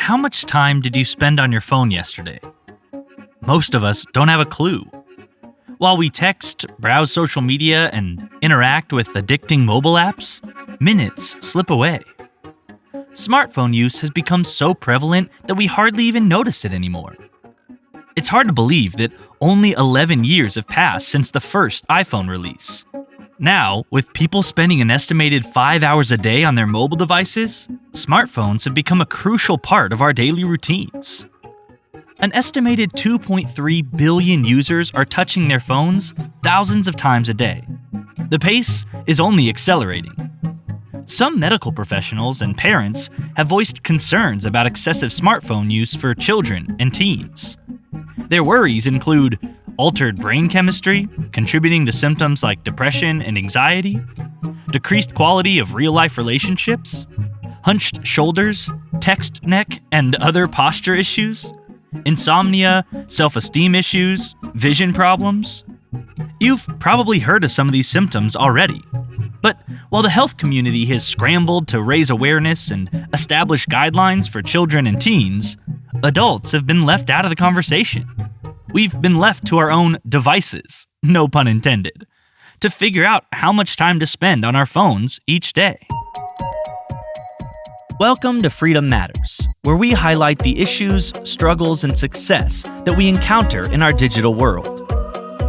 How much time did you spend on your phone yesterday? Most of us don't have a clue. While we text, browse social media, and interact with addicting mobile apps, minutes slip away. Smartphone use has become so prevalent that we hardly even notice it anymore. It's hard to believe that only 11 years have passed since the first iPhone release. Now, with people spending an estimated 5 hours a day on their mobile devices, smartphones have become a crucial part of our daily routines. An estimated 2.3 billion users are touching their phones thousands of times a day. The pace is only accelerating. Some medical professionals and parents have voiced concerns about excessive smartphone use for children and teens. Their worries include altered brain chemistry, contributing to symptoms like depression and anxiety, decreased quality of real-life relationships, hunched shoulders, text neck, and other posture issues, insomnia, self-esteem issues, vision problems. You've probably heard of some of these symptoms already. But while the health community has scrambled to raise awareness and establish guidelines for children and teens, adults have been left out of the conversation. We've been left to our own devices, no pun intended, to figure out how much time to spend on our phones each day. Welcome to Freedom Matters, where we highlight the issues, struggles, and success that we encounter in our digital world.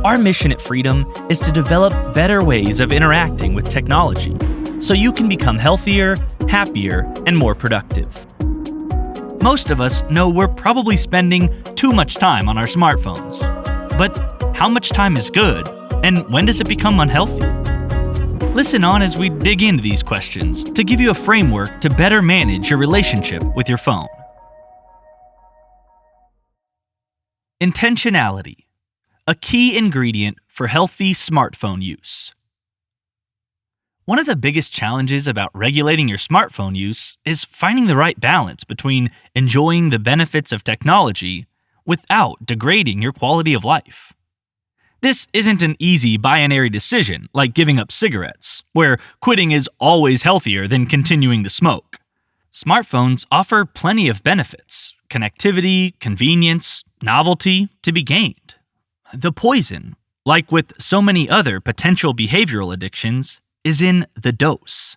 Our mission at Freedom is to develop better ways of interacting with technology so you can become healthier, happier, and more productive. Most of us know we're probably spending too much time on our smartphones. But how much time is good, and when does it become unhealthy? Listen on as we dig into these questions to give you a framework to better manage your relationship with your phone. Intentionality, a key ingredient for healthy smartphone use. One of the biggest challenges about regulating your smartphone use is finding the right balance between enjoying the benefits of technology without degrading your quality of life. This isn't an easy binary decision like giving up cigarettes, where quitting is always healthier than continuing to smoke. Smartphones offer plenty of benefits, connectivity, convenience, novelty to be gained. The poison, like with so many other potential behavioral addictions, is in the dose.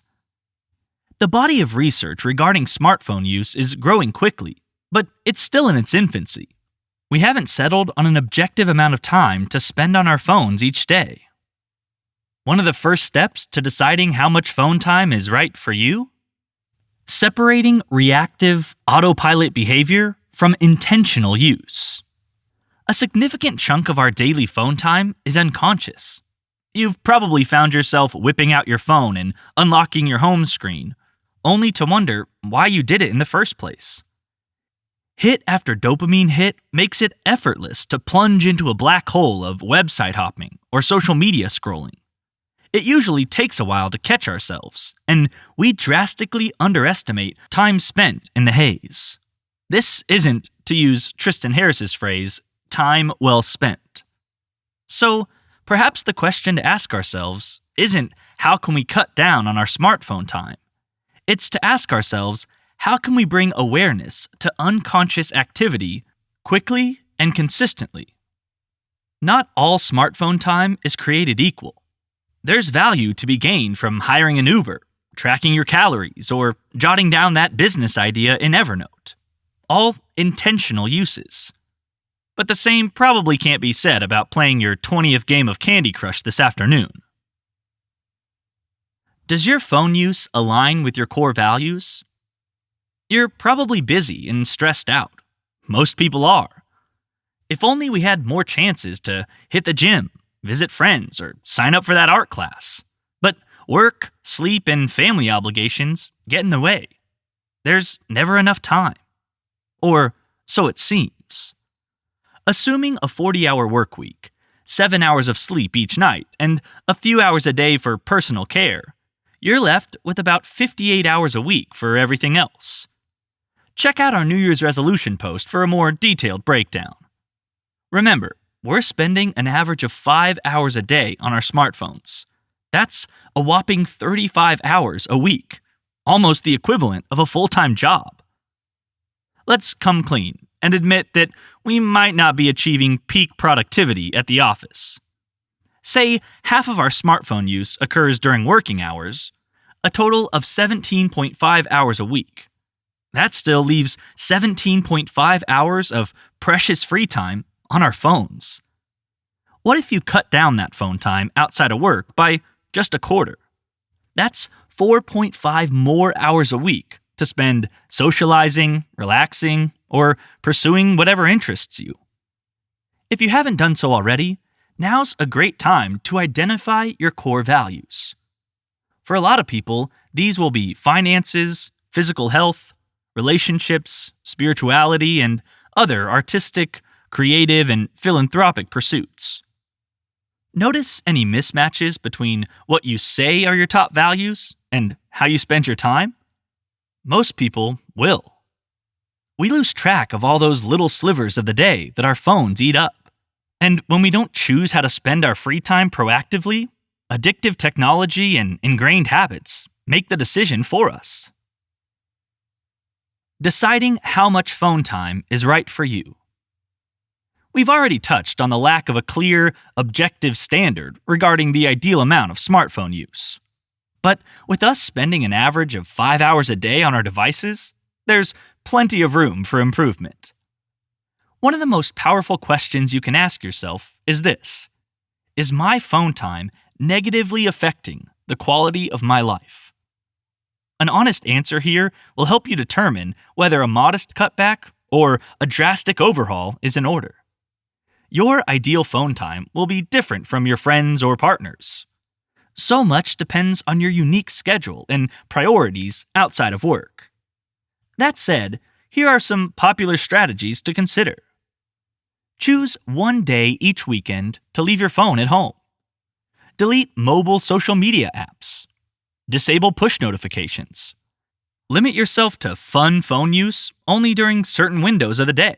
The body of research regarding smartphone use is growing quickly, but it's still in its infancy. We haven't settled on an objective amount of time to spend on our phones each day. One of the first steps to deciding how much phone time is right for you? Separating reactive, autopilot behavior from intentional use. A significant chunk of our daily phone time is unconscious. You've probably found yourself whipping out your phone and unlocking your home screen, only to wonder why you did it in the first place. Hit after dopamine hit makes it effortless to plunge into a black hole of website hopping or social media scrolling. It usually takes a while to catch ourselves, and we drastically underestimate time spent in the haze. This isn't, to use Tristan Harris's phrase, time well spent. So, perhaps the question to ask ourselves isn't how can we cut down on our smartphone time? It's to ask ourselves, how can we bring awareness to unconscious activity quickly and consistently? Not all smartphone time is created equal. There's value to be gained from hiring an Uber, tracking your calories, or jotting down that business idea in Evernote. All intentional uses. But the same probably can't be said about playing your 20th game of Candy Crush this afternoon. Does your phone use align with your core values? You're probably busy and stressed out. Most people are. If only we had more chances to hit the gym, visit friends, or sign up for that art class. But work, sleep, and family obligations get in the way. There's never enough time. Or so it seems. Assuming a 40-hour work week, 7 hours of sleep each night, and a few hours a day for personal care, you're left with about 58 hours a week for everything else. Check out our New Year's resolution post for a more detailed breakdown. Remember, we're spending an average of 5 hours a day on our smartphones. That's a whopping 35 hours a week, almost the equivalent of a full-time job. Let's come clean and admit that we might not be achieving peak productivity at the office. Say half of our smartphone use occurs during working hours, a total of 17.5 hours a week. That still leaves 17.5 hours of precious free time on our phones. What if you cut down that phone time outside of work by just a quarter? That's 4.5 more hours a week to spend socializing, relaxing, or pursuing whatever interests you. If you haven't done so already, now's a great time to identify your core values. For a lot of people, these will be finances, physical health, relationships, spirituality, and other artistic, creative, and philanthropic pursuits. Notice any mismatches between what you say are your top values and how you spend your time? Most people will. We lose track of all those little slivers of the day that our phones eat up. And when we don't choose how to spend our free time proactively, addictive technology and ingrained habits make the decision for us. Deciding how much phone time is right for you. We've already touched on the lack of a clear, objective standard regarding the ideal amount of smartphone use. But with us spending an average of 5 hours a day on our devices, there's plenty of room for improvement. One of the most powerful questions you can ask yourself is this: is my phone time negatively affecting the quality of my life? An honest answer here will help you determine whether a modest cutback or a drastic overhaul is in order. Your ideal phone time will be different from your friends or partners. So much depends on your unique schedule and priorities outside of work. That said, here are some popular strategies to consider. Choose one day each weekend to leave your phone at home. Delete mobile social media apps. Disable push notifications. Limit yourself to fun phone use only during certain windows of the day.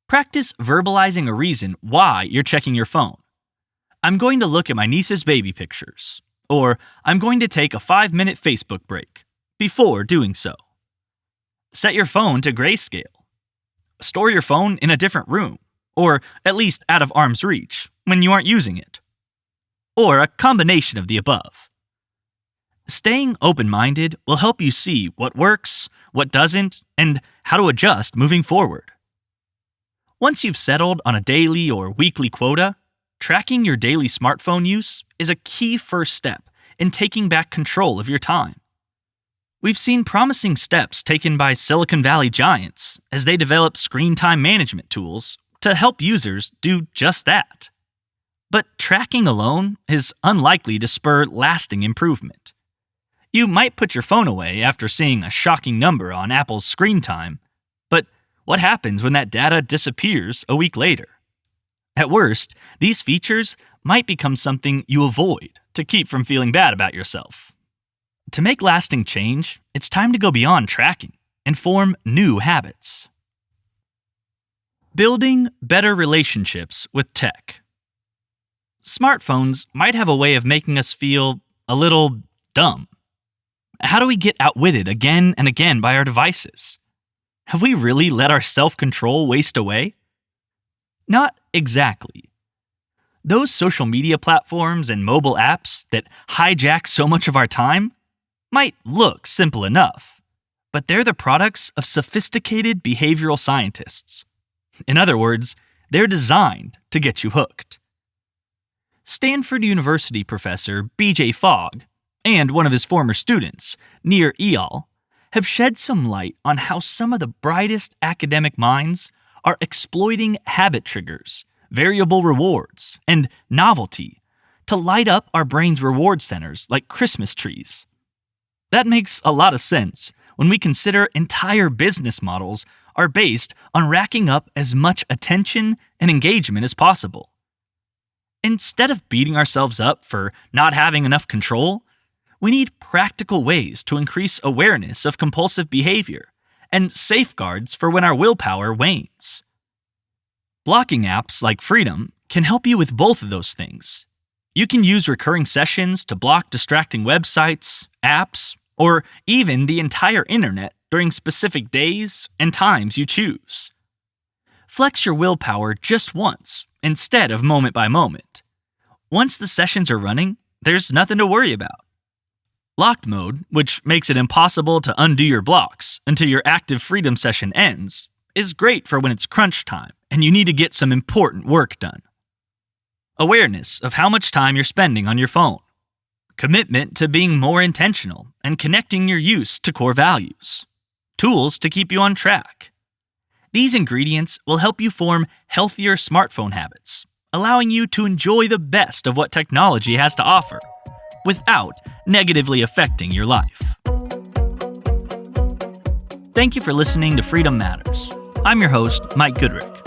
Practice verbalizing a reason why you're checking your phone. I'm going to look at my niece's baby pictures, or I'm going to take a 5-minute Facebook break before doing so. Set your phone to grayscale. Store your phone in a different room, or at least out of arm's reach when you aren't using it. Or a combination of the above. Staying open-minded will help you see what works, what doesn't, and how to adjust moving forward. Once you've settled on a daily or weekly quota, tracking your daily smartphone use is a key first step in taking back control of your time. We've seen promising steps taken by Silicon Valley giants as they develop screen time management tools to help users do just that. But tracking alone is unlikely to spur lasting improvement. You might put your phone away after seeing a shocking number on Apple's screen time, but what happens when that data disappears a week later? At worst, these features might become something you avoid to keep from feeling bad about yourself. To make lasting change, it's time to go beyond tracking and form new habits. Building better relationships with tech. Smartphones might have a way of making us feel a little dumb. How do we get outwitted again and again by our devices? Have we really let our self-control waste away? Not exactly. Those social media platforms and mobile apps that hijack so much of our time might look simple enough, but they're the products of sophisticated behavioral scientists. In other words, they're designed to get you hooked. Stanford University professor B.J. Fogg and one of his former students, Nir Eyal, have shed some light on how some of the brightest academic minds are exploiting habit triggers, variable rewards, and novelty to light up our brain's reward centers like Christmas trees. That makes a lot of sense when we consider entire business models are based on racking up as much attention and engagement as possible. Instead of beating ourselves up for not having enough control, we need practical ways to increase awareness of compulsive behavior and safeguards for when our willpower wanes. Blocking apps like Freedom can help you with both of those things. You can use recurring sessions to block distracting websites, apps, or even the entire internet during specific days and times you choose. Flex your willpower just once, instead of moment by moment. Once the sessions are running, there's nothing to worry about. Locked mode, which makes it impossible to undo your blocks until your active freedom session ends, is great for when it's crunch time and you need to get some important work done. Awareness of how much time you're spending on your phone. Commitment to being more intentional and connecting your use to core values. Tools to keep you on track. These ingredients will help you form healthier smartphone habits, allowing you to enjoy the best of what technology has to offer, without negatively affecting your life. Thank you for listening to Freedom Matters. I'm your host, Mike Goodrick.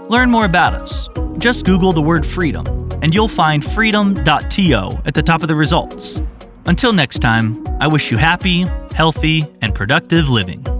Learn more about us. Just Google the word freedom, and you'll find freedom.to at the top of the results. Until next time, I wish you happy, healthy, and productive living.